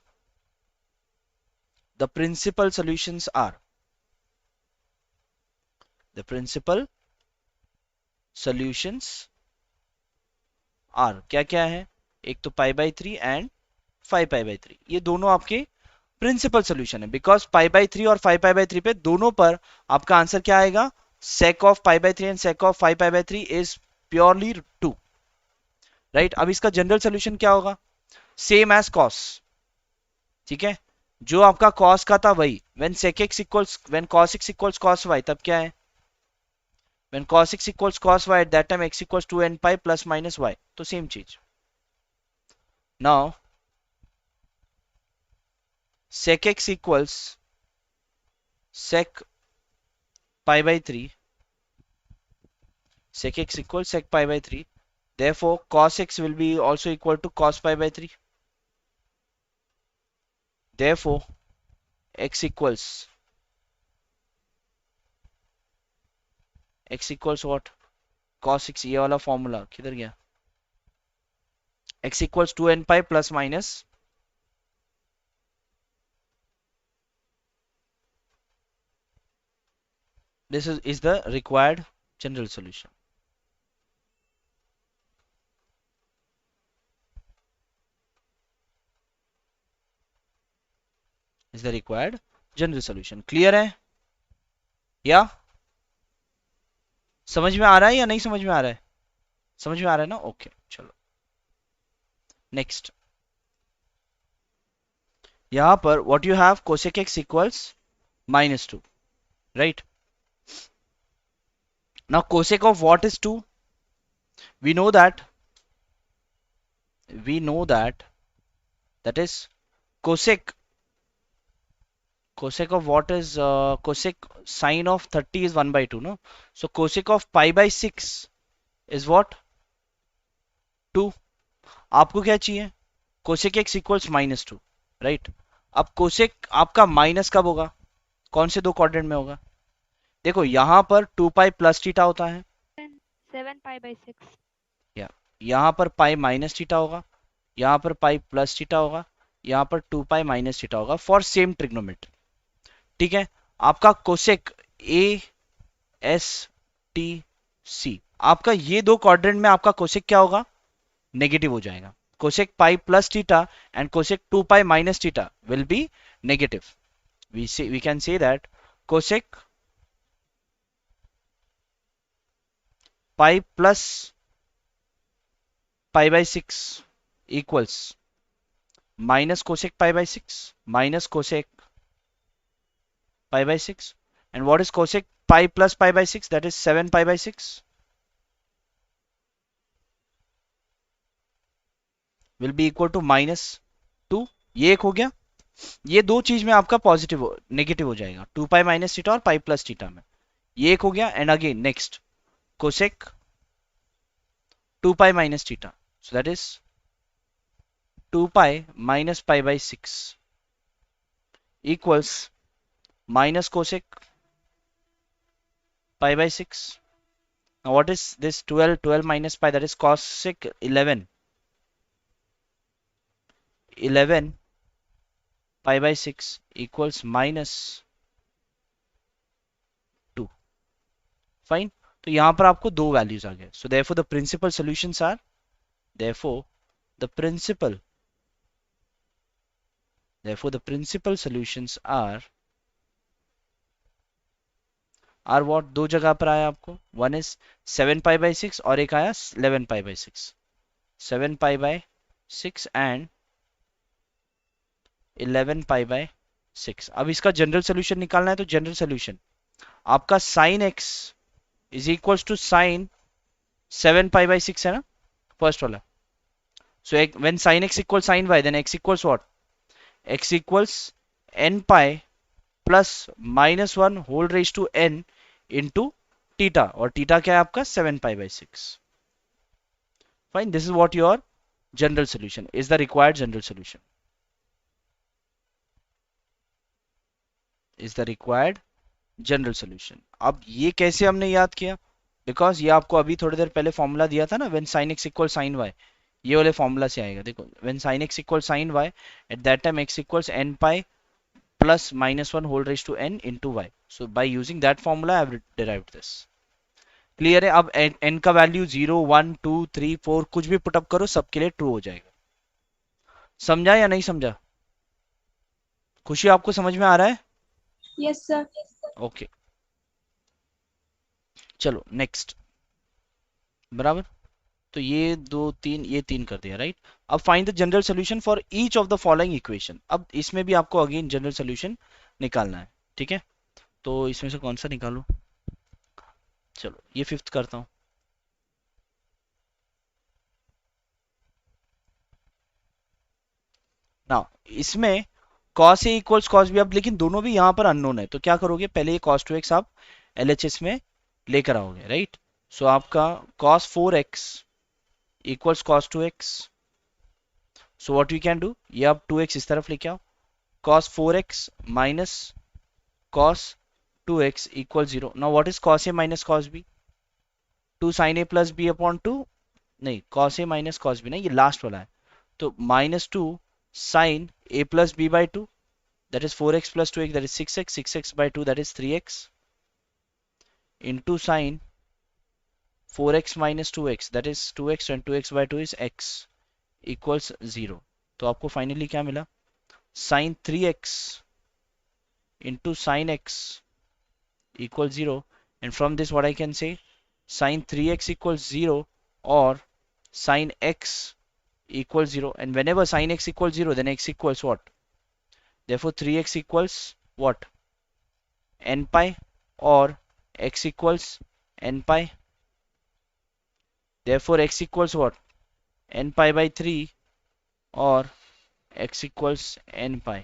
the principal solutions are, क्या क्या है? एक तो pi by 3 and 5 pi by 3, ये दोनों आपके principal solution है, because pi by 3 और 5 पाई बाई 3 पे दोनों पर आपका आंसर क्या आएगा? sec of pi by 3 and sec of 5 pi by 3 is purely 2, right? अब इसका जनरल सोल्यूशन क्या होगा? सेम एज cos, ठीक है? जो आपका cos का था वही, when cos x equals cos y, तब क्या है? when cos x equals cos y, at that time x equals 2n pi plus minus y, तो सेम चीज. Now sec x equals sec pi by 3, sec x equals sec pi by 3, therefore cos x will be also equal to cos pi by 3. Therefore x equals what? cos x, ये वाला formula किधर गया? x equals 2n pi plus minus, this is the required general solution. Is the required general solution. Clear है? या समझ में आ रहा है या नहीं समझ में आ रहा है? समझ में आ रहा है ना? ओके, चलो नेक्स्ट. यहां पर what you have, cosec x equals -2, right? Now cosec of what is 2? We know that that is cosec of what is cosec sine of 30 is 1 by 2, no? So cosec of pi by 6 is what? 2. आपको क्या चाहिए? cosec x equals -2, right? अब cosec आपका minus कब होगा? कौन से दो क्वाड्रेंट में होगा? देखो यहां पर 2 पाई प्लस थीटा होता है, 7 pi by 6. या यहां पर पाई माइनस थीटा होगा, यहां पर पाई प्लस थीटा होगा, यहां पर 2 पाई माइनस थीटा होगा फॉर सेम ट्रिग्नोमेट्री, ठीक है? आपका cosec A S T C, आपका ये दो क्वाड्रेंट में आपका कोसेक क्या होगा? नेगेटिव हो जाएगा. Cosec pi plus theta and cosec 2 pi minus theta will B negative. we can say that cosec pi plus pi by 6 equals minus cosec pi by 6 minus cosec pi by 6. And what is cosec pi plus pi by 6? That is 7 pi by 6 will be equal to -2. ये एक हो गया. ये दो चीज में आपका positive negative हो जाएगा, 2 पाई माइनस थीटा और पाई प्लस थीटा में. ये एक हो गया. And again next cosec 2 pi minus theta, so that is 2 pi minus pi by 6 equals minus cosec pi by 6. Now what is this 12 minus pi? That is cosec 11 11 pi by 6 equals minus 2। Fine, तो यहां पर आपको दो values आ गए। So therefore the principal solutions are, therefore the principal therefore the principal solutions are what, दो जगह पर आया आपको, वन इज 7 पाई बाई 6 और एक आया 11 pi by 6, 7 pi by 6 and 11 pi by 6। अब इसका जनरल सोल्यूशन निकालना है, तो जनरल सोल्यूशन आपका sine x is equals to sine 7 pi by 6 है ना, फर्स्ट वाला। So when sine x equal sine y, then x equals what, x equals n pi plus minus 1 whole raise to n into theta, और theta क्या है आपका 7 pi by 6। Fine, this is what your general solution is the required general solution, is the required general solution. अब ये कैसे हमने याद किया, बिकॉज ये आपको अभी थोड़ी देर पहले फॉर्मूला दिया था ना, when sine x equal sine y, ये वाले फॉर्मूला से आएगा। देखो, when sine x equal sine y, at that time x equals n pi plus minus 1 whole raised to n into y. So by using that formula I have derived this. Clear है? अब n का value 0 1 2 3 4 कुछ भी put up करो, सबके लिए true हो जाएगा। समझा या नहीं समझा? खुशी, आपको समझ में आ रहा है? Yes sir. ओके, चलो नेक्स्ट। बराबर, तो ये दो तीन, ये तीन कर दिया, राइट। अब find the general solution for each of the following equation. अब इसमें भी आपको अगेन जनरल सोल्यूशन निकालना है, ठीक है। तो इसमें से कौन सा निकालूं? चलो ये फिफ्थ करता हूं। नाउ इसमें cos a equals cos b, अब लेकिन दोनों भी यहां पर अननोन है, तो क्या करोगे, पहले ये cos 2x आप LHS में लेकर आओगे, राइट। सो आपका cos 4x equals cos 2x, so what we can do, ये आप 2x इस तरफ लेके आओ, cos 4x minus cos 2x equal 0। Now what is cos a minus cos b, 2 sin a plus b upon 2, नहीं cos a minus cos b, नहीं ये last वाला है, तो minus 2 sin a plus b by 2, that is 4x plus 2x, that is 6x, 6x by 2, that is 3x, into sin 4x minus 2x, that is 2x, and 2x by 2 is x, equals 0। तो आपको finally क्या मिला, sin 3x into sin x equals 0, and from this what I can say, sin 3x equals 0 or sin x equals 0, and whenever sin x equals 0, then x equals what, therefore 3x equals what, n pi, or x equals n pi, therefore x equals what, n pi by 3, or x equals n pi।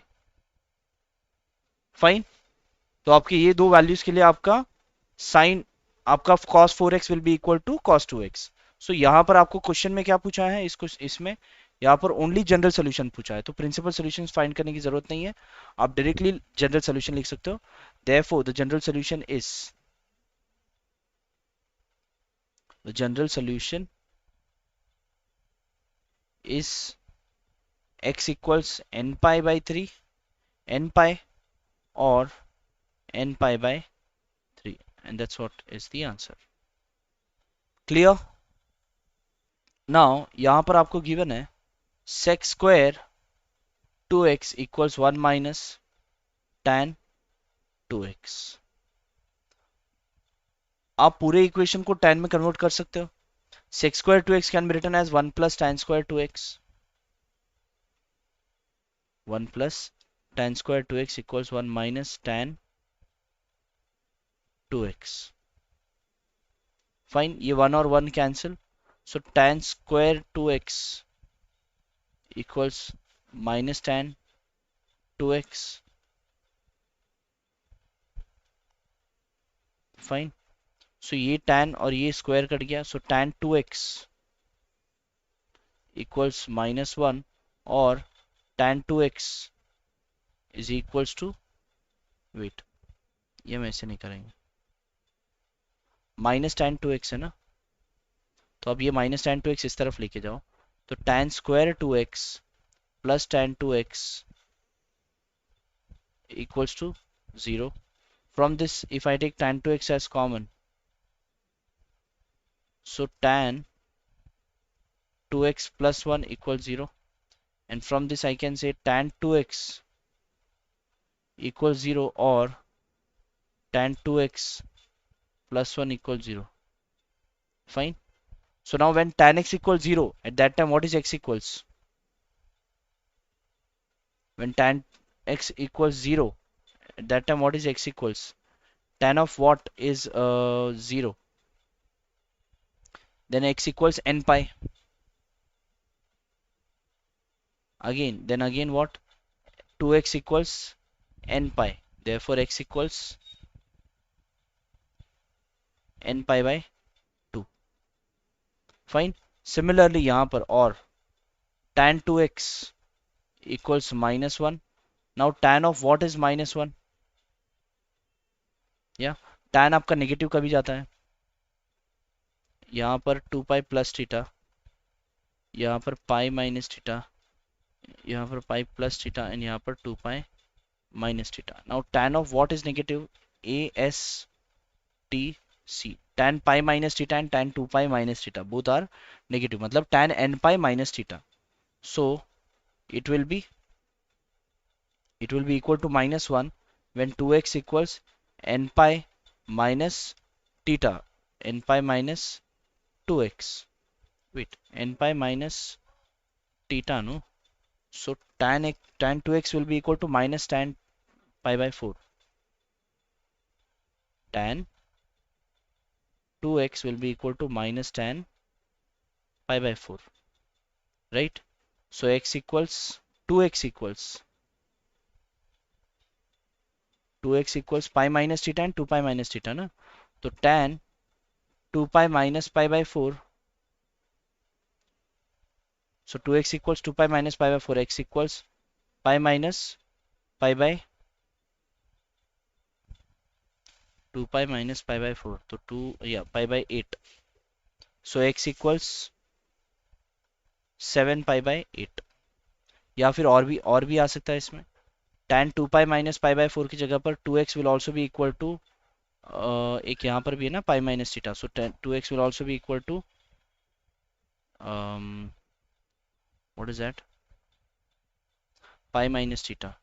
Fine, तो आपके ये दो values के लिए आपका sign, आपका cos 4x will be equal to cos 2x। सो यहां पर आपको क्वेश्चन में क्या पूछा है, इसको इसमें यहाँ पर ओनली जनरल सोल्यूशन पूछा है, तो प्रिंसिपल सोल्यूशन फाइंड करने की जरूरत नहीं है, आप डायरेक्टली जनरल सोल्यूशन लिख सकते हो। Therefore the general solution is, the general solution is x equals n pi by 3, n pi, or n pi by 3, and that's what is the answer. Clear? Now यहां पर आपको given है sec square 2x equals 1 minus tan 2x। आप पूरे equation को tan में convert कर सकते हो। sec square 2x can be written as 1 plus tan square 2x, 1 plus tan square 2x equals 1 minus tan 2x। Fine, ये 1 और 1 cancel, so tan square 2x equals minus tan 2x। Fine, so ये tan और ये square cut गया, सो tan 2x equals minus 1, और tan 2x is equals to, wait ये हम ऐसे नहीं करेंगे, माइनस tan 2x है ना, तो अब ये माइनस tan 2x इस तरफ लेके जाओ, तो tan square 2x plus tan 2x equals to 0. From this, if I take tan 2x as common, so tan 2x plus 1 equals 0. And from this I can say tan 2x equals 0 or tan 2x plus 1 equals 0. Fine. So now when tan x equals 0, at that time what is x equals? When tan x equals 0, at that time what is x equals? Tan of what is 0? Then x equals n pi. Then again what? 2x equals n pi. Therefore x equals n pi by 2. Fine. Similarly यहाँ पर और tan 2x equals -1. Now tan of what is -1? या tan आपका negative कभी जाता है, यहाँ पर 2 पाई प्लस थीटा, यहाँ पर पाई माइनस थीटा, यहाँ पर पाई प्लस थीटा एंड यहाँ पर 2 pi minus theta. Now tan of what is negative? ASTC. tan pi minus theta and tan 2 pi minus theta both are negative. मतलब tan n pi minus theta. So it will be equal to -1 when 2x equals n pi minus theta, n pi minus 2x. Wait, n pi minus theta, no? So tan 2x will be equal to minus tan pi by 4. Tan 2x will be equal to minus tan pi by 4, right? So x equals 2x equals pi minus theta and 2 pi minus theta, ना? तो tan 2 pi minus pi by 4. So 2x equals 2 pi minus pi by 4. X equals pi minus pi by 2 pi minus pi by 4. तो pi by 8. So x equals 7 pi by 8. या फिर और भी आ सकता है इसमें. tan 2 pi minus pi by 4 की जगह पर 2x will also be equal to एक यहाँ पर भी है ना pi minus theta. So 2x will also be equal to what is that? Pi minus theta.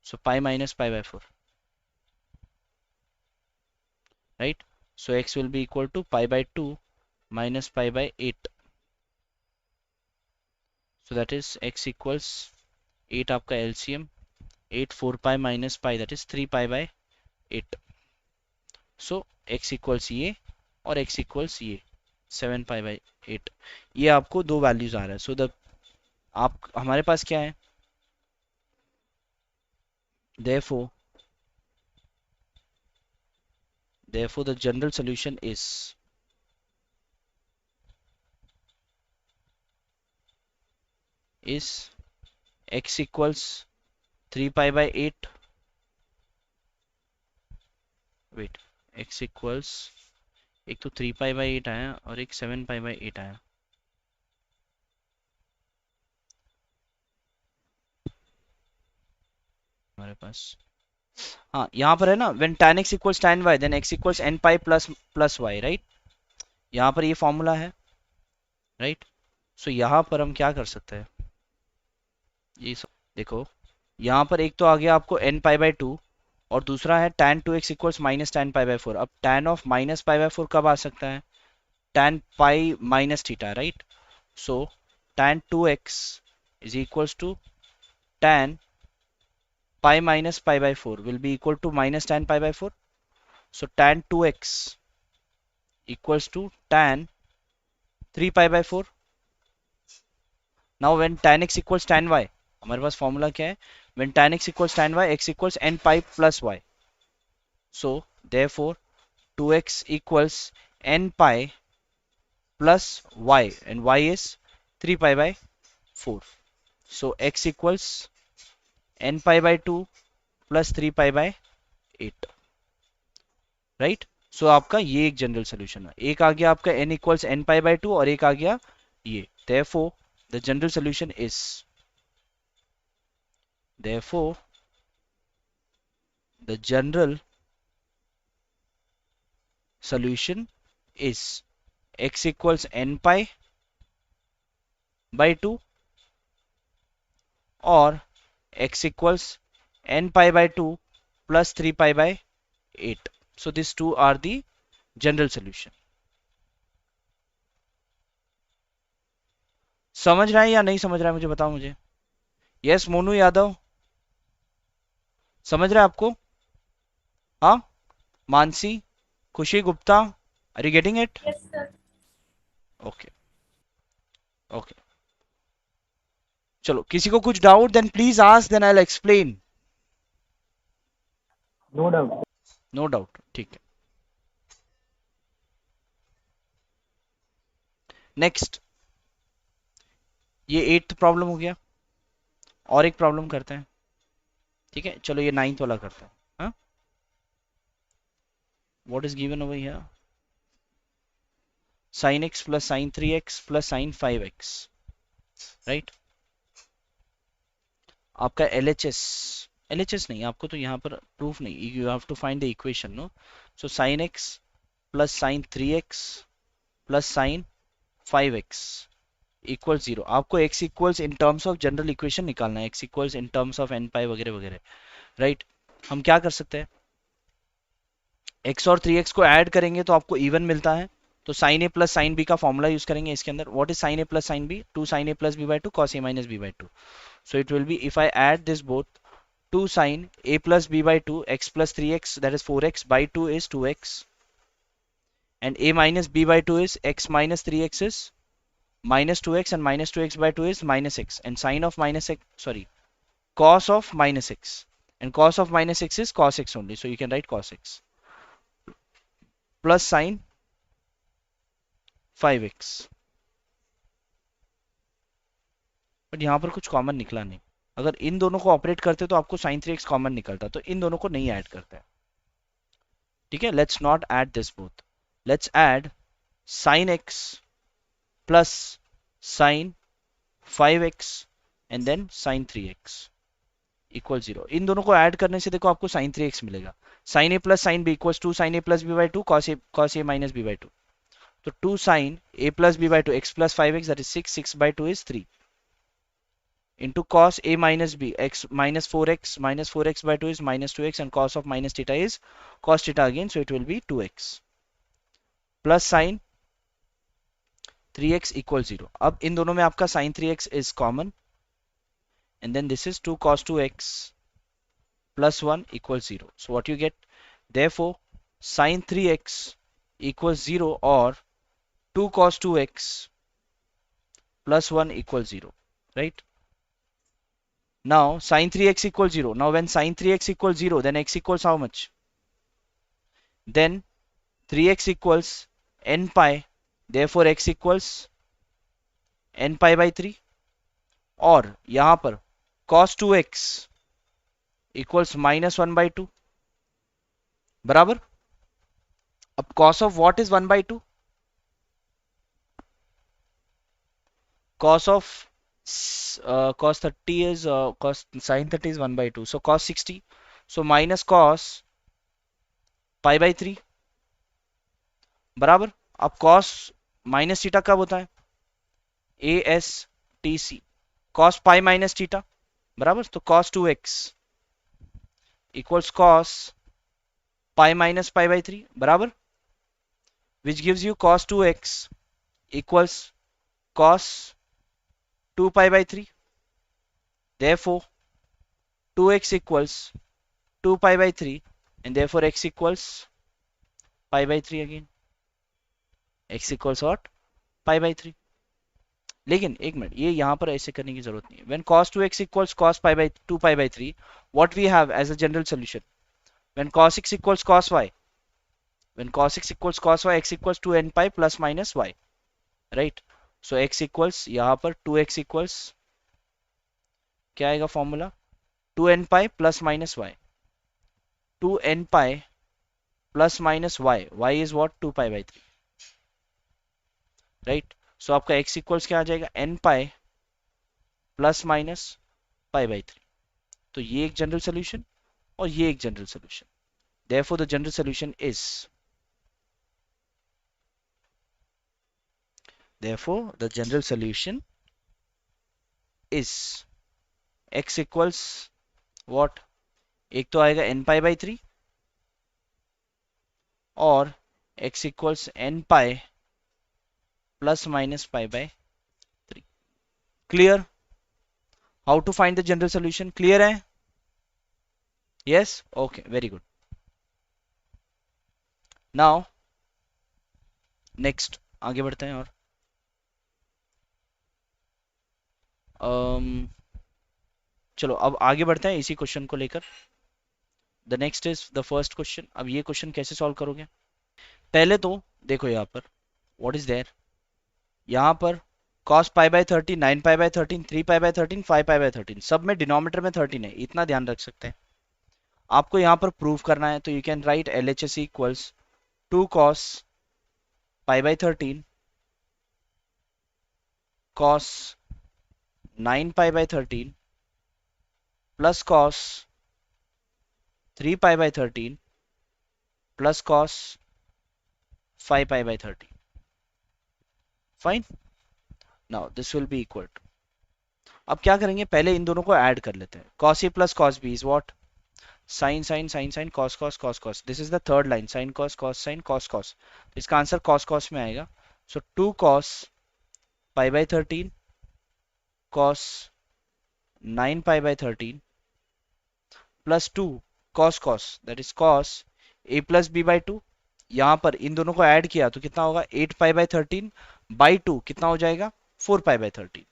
So pi minus pi by 4. Right? So x will be equal to pi by 2 minus pi by 8. So that is x equals 8 आपका LCM. 8 4 pi minus pi, that is 3 pi by 8. So x equals ये और x equals ये 7 pi by 8. ये आपको दो values आ रहा है. So the आप हमारे पास क्या है? Therefore the general solution is x equals 3 pi by 8. Wait, x equals एक तो 3 pi by 8 आया और एक 7 pi by 8 आया. हमारे पास हाँ यहाँ पर है ना when tan x equals tan y then x equals n pi plus y, right? यहाँ पर ये फॉर्मूला है, राइट? सो यहाँ पर हम क्या कर सकते हैं? ये देखो, यहाँ पर एक तो आ गया आपको n pi by 2 और दूसरा है tan 2x equals minus tan pi by 4. अब tan of minus pi by 4 कब आ सकता है? tan pi minus theta, right? So tan 2x is equals to tan pi minus pi by 4 will be equal to minus tan pi by 4. So tan 2x equals to tan 3 pi by 4. Now when tan x equals tan y, हमारे पास formula क्या है? When tan x equals tan y, x equals n pi plus y. So therefore 2x equals n pi plus y and y is 3 pi by 4. So x equals n pi by 2 plus 3 pi by 8, right? सो आपका ये एक general solution है. एक आ गया आपका n equals n pi by 2 और एक आ गया ये. Therefore the general solution is Therefore, the general solution is x equals n pi by 2 or x equals n pi by 2 plus 3 pi by 8. So these two are the general solution. समझ रहा है या नहीं समझ रहा है मुझे बताओ मुझे. यस मोनू यादव, समझ रहा है आपको? हाँ Mansi, Khushi Gupta, are you getting it? Yes, sir. Okay okay, चलो किसी को कुछ doubt then please ask, then I will explain. No doubt. No doubt, ठीक है. नेक्स्ट, ये 8th प्रॉब्लम हो गया. और एक प्रॉब्लम करते हैं, ठीक है? चलो ये 9th वाला करते हैं. हाँ, what is given over here? sin x plus sin 3x plus sin 5x, right? आपका LHS नहीं, आपको तो यहाँ पर प्रूफ नहीं, you have to find the equation, no? सो sin x plus sin 3x plus sin 5x equal 0. आपको x equals in terms of general equation निकालना है, x equals in terms of n pi वगैरह वगैरह, right? हम क्या कर सकते हैं, x और 3x को ऐड करेंगे तो आपको इवन मिलता है, तो sin a plus sign b का फॉर्मूला यूज करेंगे इसके अंदर. What is sin a plus sign b? 2 sin a plus b by 2 cos a minus b by 2. So it will be, if I add this both, 2 sin a plus b by 2 x plus 3x, that is 4x by 2 is 2x, and a minus b by 2 is x minus 3x is minus 2x, and minus 2x by 2 is minus x, and sine of minus x, sorry, cos of minus x, and cos of minus x is cos x only, so you can write cos x plus sine 5x. But यहाँ पर कुछ common निकला नहीं. अगर इन दोनों को operate करते तो आपको sin 3x कॉमन निकलता, तो इन दोनों को नहीं ऐड करते हैं, ठीक है? Let's not add this both, let's add sin x plus sin 5x and then sin 3x equal 0. इन दोनों को ऐड करने से देखो आपको sin 3x मिलेगा. sin a plus sign b equals 2 sin a plus b by 2 cos a minus b by 2. तो 2 sin a plus b by 2 x plus 5x, that is 6 by 2 is 3 into cos a minus b x minus 4x by 2 is minus 2x, and cos of minus theta is cos theta again, so it will be 2x plus sin 3x equals 0. अब इन दोनों में आपका sin 3x is common, and then this is 2 cos 2x plus 1 equals 0. So what you get? Therefore, sin 3x equals 0 or 2 cos 2x plus 1 equals 0, right? Now sin 3x equals 0. Now when sin 3x equals 0, then x equals how much? Then 3x equals n pi, therefore x equals n pi by 3. और यहां पर cos 2x equals minus 1 by 2, बराबर? अब cos of what is 1 by 2? Cos of cos 30 is cos sin 30 is 1 by 2, so cos 60, so minus cos pi by 3, बराबर? अब cos minus theta कब होता है? ASTC, cos pi minus theta, बराबर? तो cos 2x equals cos pi minus pi by 3, बराबर? which gives you cos 2x equals cos 2 pi by 3. Therefore 2x equals 2 pi by 3, and therefore x equals pi by 3 again. x equals what? Pi by 3. लेकिन एक minute, ये यहां पर ऐसे करने की जरूरत नहीं है. when cos 2x equals cos pi by 2 pi by 3, what we have as a general solution? when cos x equals cos y, when cos x equals cos y, x equals 2 n pi plus minus y, right? so x equals यहां पर 2x equals क्या आएगा formula? 2 n pi plus minus y, 2 n pi plus minus y, y is what? 2 pi by 3, right? so आपका x equals क्या आ जाएगा? n pi plus minus pi by 3. तो ये एक जनरल सोल्यूशन और ये एक general solution. Therefore the general solution is x equals what? एक तो आएगा n pi by 3 और x equals n pi plus minus pi by 3. Clear? How to find the general solution? Clear है? Yes? Okay, very good. Now next आगे बढ़ते हैं और चलो अब आगे बढ़ते हैं इसी क्वेश्चन को लेकर। The next is the first question. अब ये क्वेश्चन कैसे सॉल्व करोगे? पहले तो देखो यहाँ पर व्हाट इज देयर, यहाँ पर cos pi bye 30, 9 pi by 13, 3 pi by 13, 5 pi by 13, सब में डिनोमिनेटर में 13 है, इतना ध्यान रख सकते हैं। आपको यहाँ पर प्रूव करना है तो you can write LHS equals 2 cos pi by 13 cos 9 pi by 13 plus cos 3 pi by 13 plus cos 5 pi by 13. Fine, now this will be equal to, अब क्या करेंगे, पहले इन दोनों को ऐड कर लेते हैं। cos a plus cos b is what? sin sin sin sin cos cos cos cos. This is the third line, sin cos cos sin cos cos. इसका आंसर cos cos में आएगा। सो 2 cos pi by 13 cos 9 pi by 13 plus 2 cos cos, that is cos a plus b by 2। यहां पर इन दोनों को add किया तो कितना होगा, 8 पाई बाय 13 बाई 2 कितना हो जाएगा, 4 पाई by 13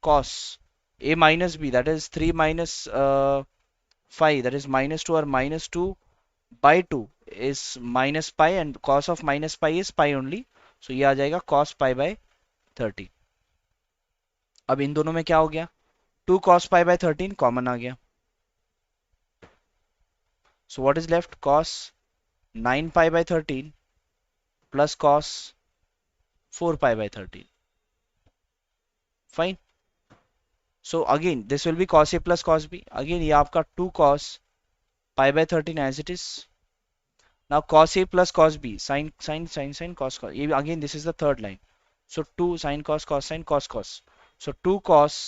cos a minus b, that is 3 minus 5, that is minus 2, or minus 2 by 2 is minus pi, and cos of minus pi is pi only, so ये आ जाएगा cos pi by 30। अब इन दोनों में क्या हो गया, 2 cos pi by 13 कॉमन आ गया, so what is left, cos 9 pi by 13 plus cos 4 pi by 13. Fine. So again this will be cos a plus cos b. Again ये आपका 2 cos pi by 13 as it is. Now cos a plus cos b, sin cos cos. Again this is the third line. So 2 sin cos cos sin cos cos. So 2 cos,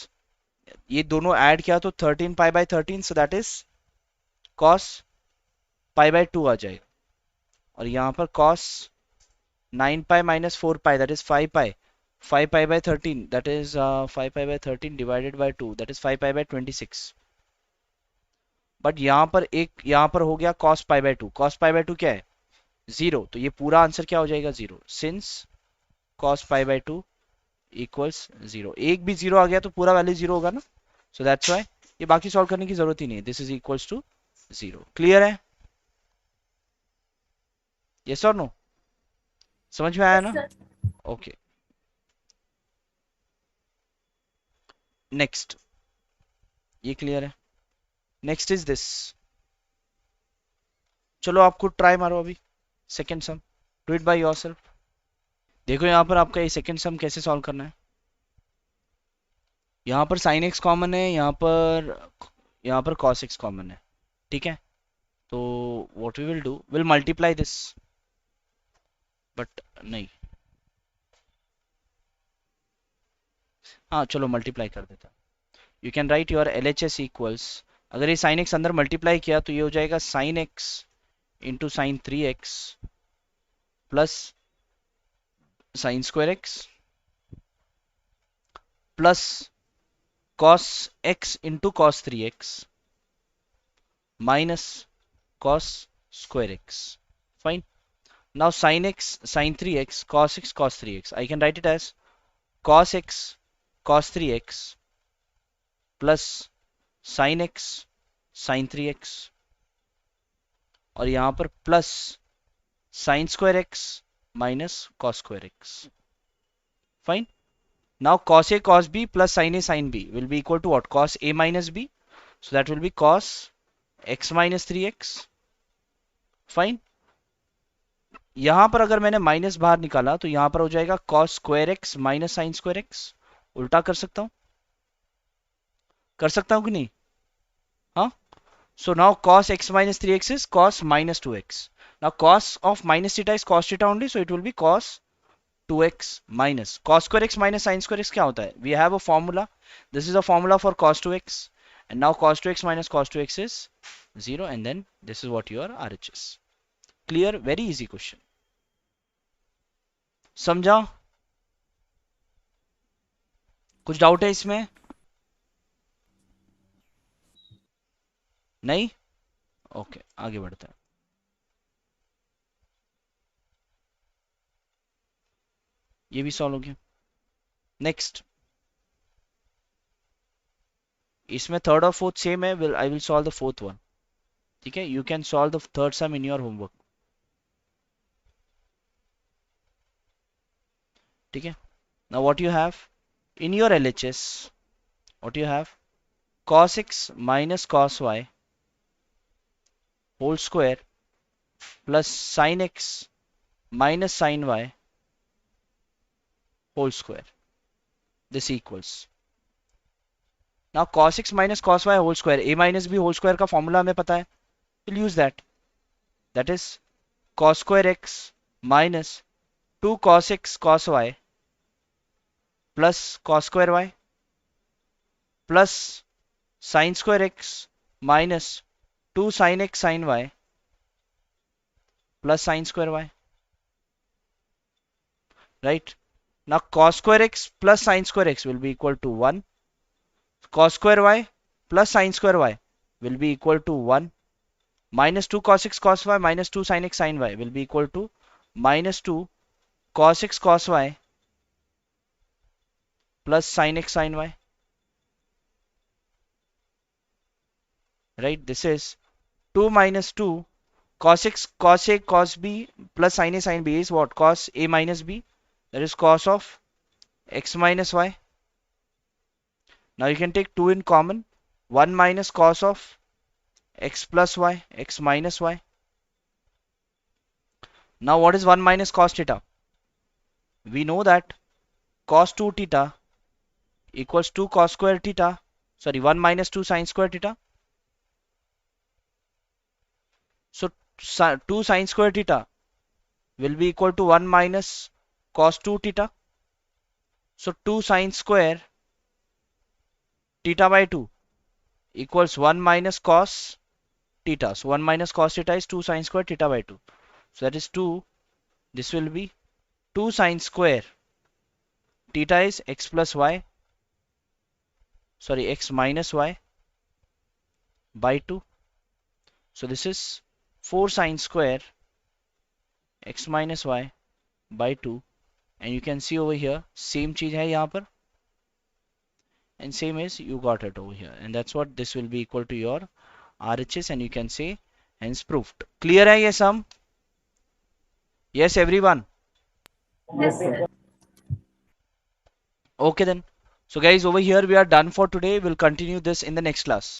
ये दोनों add किया तो 13 pi by 13, so that is cos pi by 2 आ जाएगा। और यहाँ पर cos 9 pi minus 4 pi, that is 5 pi. 5 pi by 13, that is 5 pi by 13 divided by 2, that is 5 pi by 26. But यहाँ पर हो गया cos pi by 2। cos pi by 2 क्या है, 0, तो ये पूरा आंसर क्या हो जाएगा, 0, since cos pi by 2 equals 0। एक भी 0 आ गया तो पूरा वैल्यू 0 होगा ना, सो दैट्स व्हाई ये बाकी सॉल्व करने की जरूरत ही नहीं है, this is equals to 0। Clear है? यस और नो? समझ में आया ना? ओके, नेक्स्ट, ये क्लियर है। नेक्स्ट इज दिस, चलो आपको ट्राई मारो अभी second sum, do it by yourself. देखो यहाँ पर आपका ये सेकेंड सम कैसे सॉल्व करना है। यहाँ पर sin x कॉमन है, यहाँ पर cos x कॉमन है, ठीक है। तो what we will do, will multiply this, but नहीं, हाँ चलो मल्टीप्लाई कर देता। You can write your LHS equals, अगर ये sin x अंदर मल्टीप्लाई किया तो ये हो जाएगा sin x into sine 3x plus sine square x plus cos x into cos 3x minus cos square x. Fine. Now sin x sin 3x cos x cos 3x. I can write it as cos x cos 3x plus sin x sin 3x, और यहां पर plus sin square x minus cos square x. Fine. Now cos a cos b plus sin a sin b will be equal to what? Cos a minus b. So that will be cos x minus 3x. Fine. यहां पर अगर मैंने minus बाहर निकाला तो यहां पर हो जाएगा cos square x minus sin square x, उल्टा कर सकता हूं। कर सकता हूँ कि नहीं? हाँ, so now cos x minus 3x is cos minus 2x. Now cos of minus theta is cos theta only, so it will be cos 2x minus cos square x minus sin square x क्या होता है? We have a formula. This is a formula for cos 2x, and now cos 2x minus cos 2x is 0, and then this is what your RHS. Clear? Very easy question. समझा? कुछ doubt है इसमें? नहीं? Okay, आगे बढ़ते हैं. ये भी सॉल्व हो गया. नेक्स्ट, इसमें थर्ड और फोर्थ सेम है. I will solve the fourth one. ठीक है, you can solve the third some in your homework. ठीक है. Now what you have in your LHS, what you have, cos x minus cos y whole square plus sin x minus sin y whole square. This equals, now cos x minus cos y whole square, a minus b whole square का formula हमें पता है. we'll use that. That is cos square x minus 2 cos x cos y plus cos square y plus sin square x minus 2 sin x sin y plus sin square y. Right? Now cos square x plus sin square x will be equal to 1. Cos square y plus sin square y will be equal to 1. Minus 2 cos x cos y minus 2 sin x sin y will be equal to minus 2 cos x cos y plus sin x sin y. Right? This is 2 minus 2 cos x cos a cos b plus sin a sin b is what? Cos a minus b. That is cos of x minus y. Now you can take 2 in common. 1 minus cos of x plus y, x minus y. Now what is 1 minus cos theta? We know that cos 2 theta equals 2 cos square theta. Sorry, 1 minus 2 sin square theta. So 2 sin square theta will be equal to 1 minus cos 2 theta. So 2 sin square theta by 2 equals 1 minus cos theta. So 1 minus cos theta is 2 sin square theta by 2. So that is 2. This will be 2 sin square theta is x plus y. Sorry, x minus y by 2. So this is 4 sin square x minus y by 2. And you can see over here, same चीज है यहाँ पर. And same is you got it over here. And that's what this will be equal to your RHS, and you can say hence proved. Clear है ये sum? Yes, everyone? Yes, sir. Okay then. So guys, over here we are done for today. We'll continue this in the next class.